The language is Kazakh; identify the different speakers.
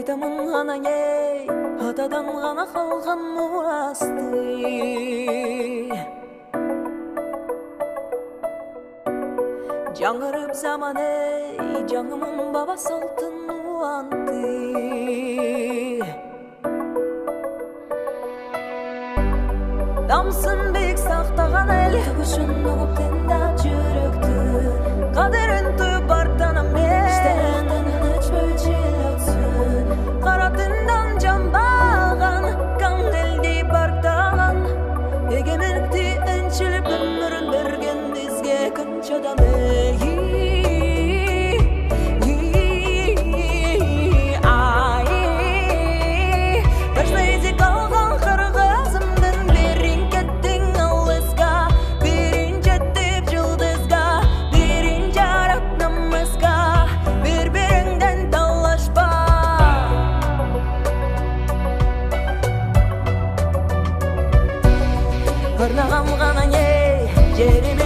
Speaker 1: Айтамын ғана ей, атадан ғана қалған мұрасты. Жаңырып заман ей, жаңымын баба салтын уанты. Дамсын бек сақтаған әлі үшін ұғыптен жүректі. Қадірін түйіп бартанам мен қаратындан жамбаған каңделдей бартаған егемендікті әншіліп өмірін берген бізге күнші адам Hırnağam ғана ей, жерім